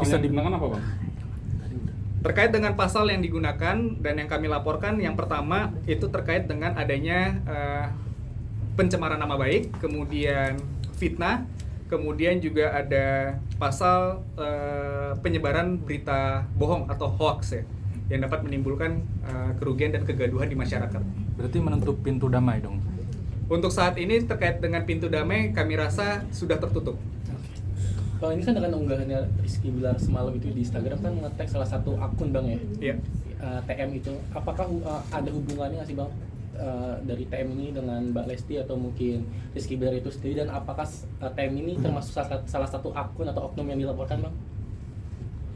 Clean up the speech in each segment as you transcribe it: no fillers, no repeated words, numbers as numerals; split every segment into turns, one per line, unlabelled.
Bisa digunakan apa, Bang?
Terkait dengan pasal yang digunakan dan yang kami laporkan, yang pertama itu terkait dengan adanya pencemaran nama baik, kemudian fitnah, kemudian juga ada pasal penyebaran berita bohong atau hoax ya, yang dapat menimbulkan kerugian dan kegaduhan di masyarakat.
Berarti menutup pintu damai dong?
Untuk saat ini terkait dengan pintu damai kami rasa sudah tertutup.
Bang, ini kan dengan unggahannya Rizky Bilar semalam itu di Instagram kan nge-tag salah satu akun Bang ya?
Iya.
TM itu. Apakah ada hubungannya nggak sih Bang dari TM ini dengan Mbak Lesti atau mungkin Rizky Bilar itu sendiri, dan apakah TM ini termasuk salah satu akun atau oknum yang dilaporkan Bang?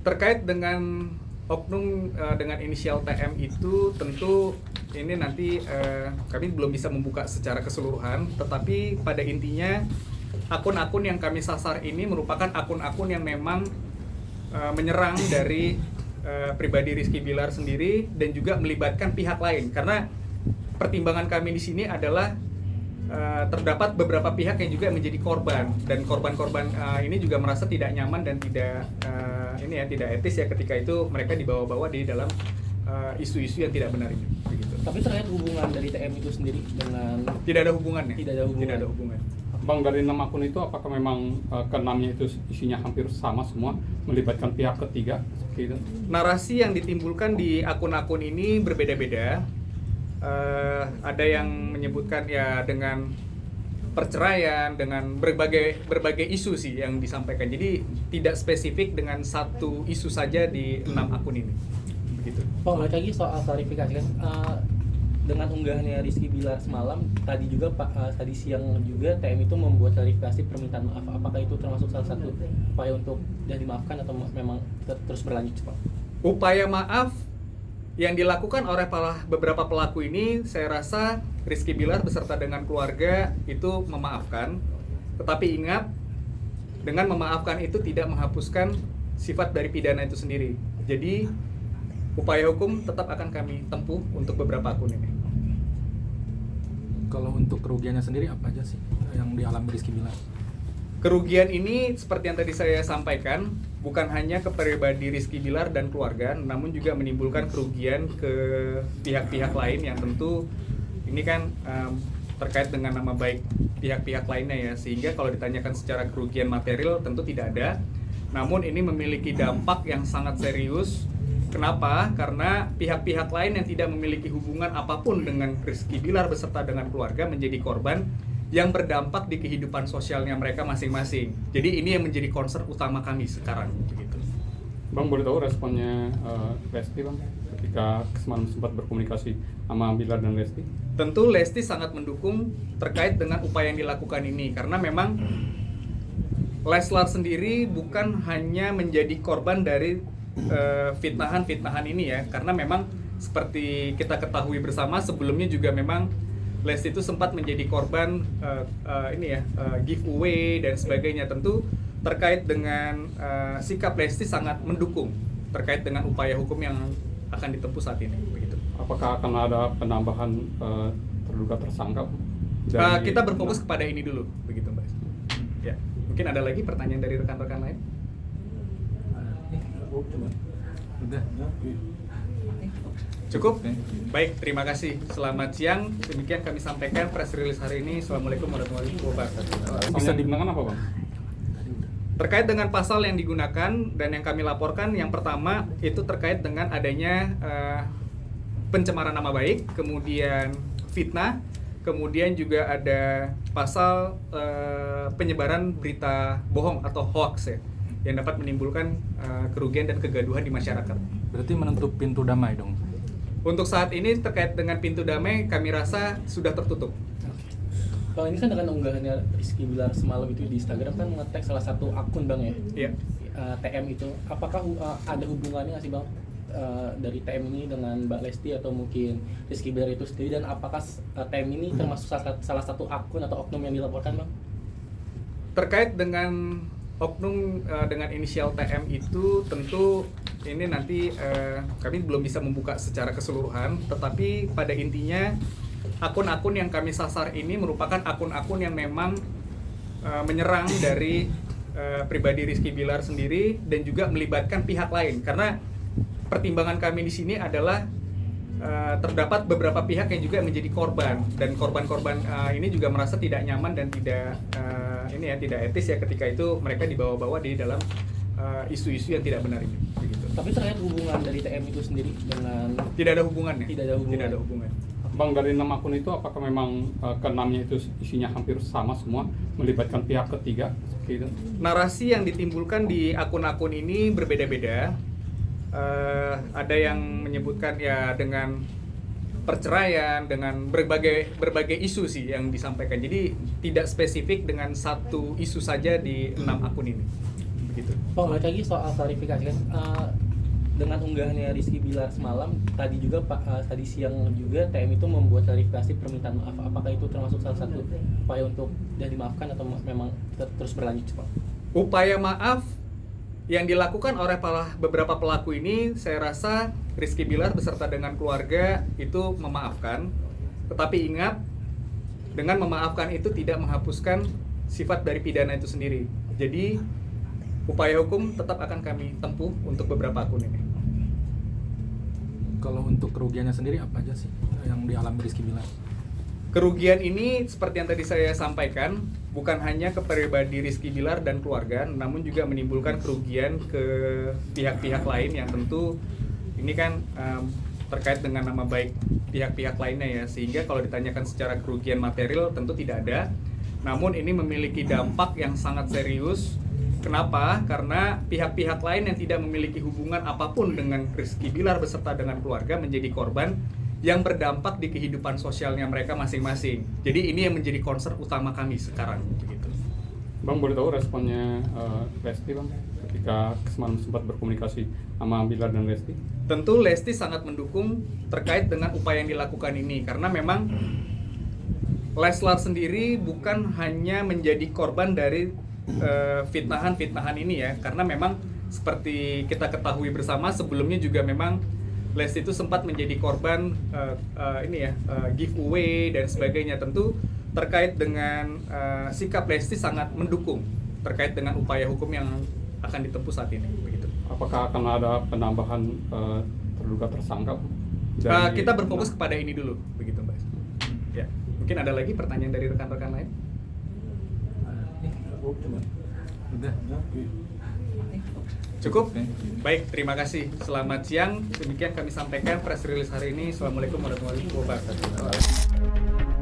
Terkait dengan oknum dengan inisial TM itu tentu ini nanti kami belum bisa membuka secara keseluruhan, tetapi pada intinya akun-akun yang kami sasar ini merupakan akun-akun yang memang menyerang dari pribadi Rizky Bilar sendiri dan juga melibatkan pihak lain, karena pertimbangan kami di sini adalah terdapat beberapa pihak yang juga menjadi korban, dan korban-korban ini juga merasa tidak nyaman dan tidak tidak etis ya ketika itu mereka dibawa-bawa di dalam isu-isu yang tidak benar ini. Begitu.
Tapi terkait hubungan dari TM itu sendiri dengan
Tidak ada hubungannya.
Tidak ada hubungan.
Tidak ada hubungan.
Bang, dari 6 akun itu apakah memang ke-6-nya itu isinya hampir sama semua, melibatkan pihak ketiga seperti itu?
Narasi yang ditimbulkan di akun-akun ini berbeda-beda. Ada yang menyebutkan ya dengan perceraian, dengan berbagai isu sih yang disampaikan. Jadi tidak spesifik dengan satu isu saja di 6 akun ini. Begitu.
Bang, balik lagi soal klarifikasi kan, dengan unggahannya Rizky Bilar semalam, tadi juga tadi siang juga TM itu membuat klarifikasi permintaan maaf. Apakah itu termasuk salah satu upaya untuk dan dimaafkan atau memang terus berlanjut, Pak?
Upaya maaf yang dilakukan oleh beberapa pelaku ini, saya rasa Rizky Bilar beserta dengan keluarga itu memaafkan. Tetapi ingat, dengan memaafkan itu tidak menghapuskan sifat dari pidana itu sendiri. Jadi upaya hukum tetap akan kami tempuh untuk beberapa akun ini.
Kalau untuk kerugiannya sendiri apa aja sih yang dialami Rizky Bilar?
Kerugian ini seperti yang tadi saya sampaikan, bukan hanya ke pribadi Rizky Bilar dan keluarga, namun juga menimbulkan kerugian ke pihak-pihak lain yang tentu ini kan terkait dengan nama baik pihak-pihak lainnya ya, sehingga kalau ditanyakan secara kerugian material tentu tidak ada, namun ini memiliki dampak yang sangat serius. Kenapa? Karena pihak-pihak lain yang tidak memiliki hubungan apapun dengan Rizky Bilar beserta dengan keluarga menjadi korban yang berdampak di kehidupan sosialnya mereka masing-masing. Jadi ini yang menjadi concern utama kami sekarang. Begitu.
Bang, boleh tahu responnya Lesti, Bang, ketika semalam sempat berkomunikasi sama Bilar dan Lesti?
Tentu Lesti sangat mendukung terkait dengan upaya yang dilakukan ini, karena memang Leslar sendiri bukan hanya menjadi korban dari fitnahan ini ya, karena memang seperti kita ketahui bersama sebelumnya juga memang Lesti itu sempat menjadi korban giveaway dan sebagainya. Tentu terkait dengan sikap Lesti sangat mendukung terkait dengan upaya hukum yang akan ditempuh saat ini. Begitu.
Apakah akan ada penambahan terduga tersangka?
Kita berfokus kepada ini dulu, begitu Mbak. Ya, mungkin ada lagi pertanyaan dari rekan-rekan lain?
Udah.
Cukup? Baik, terima kasih. Selamat siang. Demikian kami sampaikan press release hari ini. Assalamualaikum warahmatullahi wabarakatuh.
Bisa digunakan apa, Bang?
Terkait dengan pasal yang digunakan dan yang kami laporkan, yang pertama itu terkait dengan adanya pencemaran nama baik, kemudian fitnah, kemudian juga ada pasal penyebaran berita bohong atau hoax ya, yang dapat menimbulkan kerugian dan kegaduhan di masyarakat.
Berarti menutup pintu damai dong?
Untuk saat ini terkait dengan pintu damai kami rasa sudah tertutup.
Bang, ini kan dengan unggahannya Rizky Bilar semalam itu di Instagram kan nge-tag salah satu akun Bang ya?
Iya.
TM itu. Apakah ada hubungannya nggak sih Bang dari TM ini dengan Mbak Lesti atau mungkin Rizky Bilar itu sendiri, dan apakah TM ini termasuk salah satu akun atau oknum yang dilaporkan Bang?
Terkait dengan oknum dengan inisial TM itu tentu ini nanti kami belum bisa membuka secara keseluruhan, tetapi pada intinya akun-akun yang kami sasar ini merupakan akun-akun yang memang menyerang dari pribadi Rizky Bilar sendiri dan juga melibatkan pihak lain, karena pertimbangan kami di sini adalah terdapat beberapa pihak yang juga menjadi korban, dan korban-korban ini juga merasa tidak nyaman dan tidak tidak etis ya ketika itu mereka dibawa-bawa di dalam isu-isu yang tidak benar ini. Begitu.
Tapi terkait hubungan dari TM itu sendiri dengan
Tidak ada hubungannya.
Tidak ada hubungan.
Tidak ada hubungan.
Bang, dari 6 akun itu apakah memang ke-6-nya itu isinya hampir sama semua, melibatkan pihak ketiga seperti itu?
Narasi yang ditimbulkan di akun-akun ini berbeda-beda. Ada yang menyebutkan ya dengan perceraian, dengan berbagai isu sih yang disampaikan. Jadi tidak spesifik dengan satu isu saja di 6 akun ini. Begitu.
Pak, balik lagi soal klarifikasi kan, dengan unggahnya Rizky Bilar semalam, tadi juga tadi siang juga TM itu membuat klarifikasi permintaan maaf. Apakah itu termasuk salah satu upaya untuk sudah dimaafkan atau memang terus berlanjut, Pak?
Upaya maaf yang dilakukan oleh beberapa pelaku ini, saya rasa Rizky Bilar beserta dengan keluarga itu memaafkan. Tetapi ingat, dengan memaafkan itu tidak menghapuskan sifat dari pidana itu sendiri. Jadi upaya hukum tetap akan kami tempuh untuk beberapa akun ini.
Kalau untuk kerugiannya sendiri apa aja sih yang dialami Rizky Bilar?
Kerugian ini seperti yang tadi saya sampaikan, bukan hanya ke pribadi Rizky Bilar dan keluarga, namun juga menimbulkan kerugian ke pihak-pihak lain yang tentu ini kan terkait dengan nama baik pihak-pihak lainnya ya, sehingga kalau ditanyakan secara kerugian material tentu tidak ada, namun ini memiliki dampak yang sangat serius. Kenapa? Karena pihak-pihak lain yang tidak memiliki hubungan apapun dengan Rizky Bilar beserta dengan keluarga menjadi korban yang berdampak di kehidupan sosialnya mereka masing-masing. Jadi ini yang menjadi concern utama kami sekarang. Begitu.
Bang, boleh tahu responnya Lesti, Bang, ketika semalam sempat berkomunikasi sama Bilar dan Lesti?
Tentu Lesti sangat mendukung terkait dengan upaya yang dilakukan ini, karena memang Leslar sendiri bukan hanya menjadi korban dari fitnahan ini ya, karena memang seperti kita ketahui bersama sebelumnya juga memang Lesti itu sempat menjadi korban giveaway dan sebagainya. Tentu terkait dengan sikap Lesti sangat mendukung terkait dengan upaya hukum yang akan ditempuh saat ini. Begitu.
Apakah akan ada penambahan terduga tersangka?
Kita berfokus kepada ini dulu, begitu Mbak. Ya, mungkin ada lagi pertanyaan dari rekan-rekan lain?
Udah.
Cukup? Baik, terima kasih. Selamat siang. Demikian kami sampaikan press release hari ini. Assalamualaikum warahmatullahi wabarakatuh.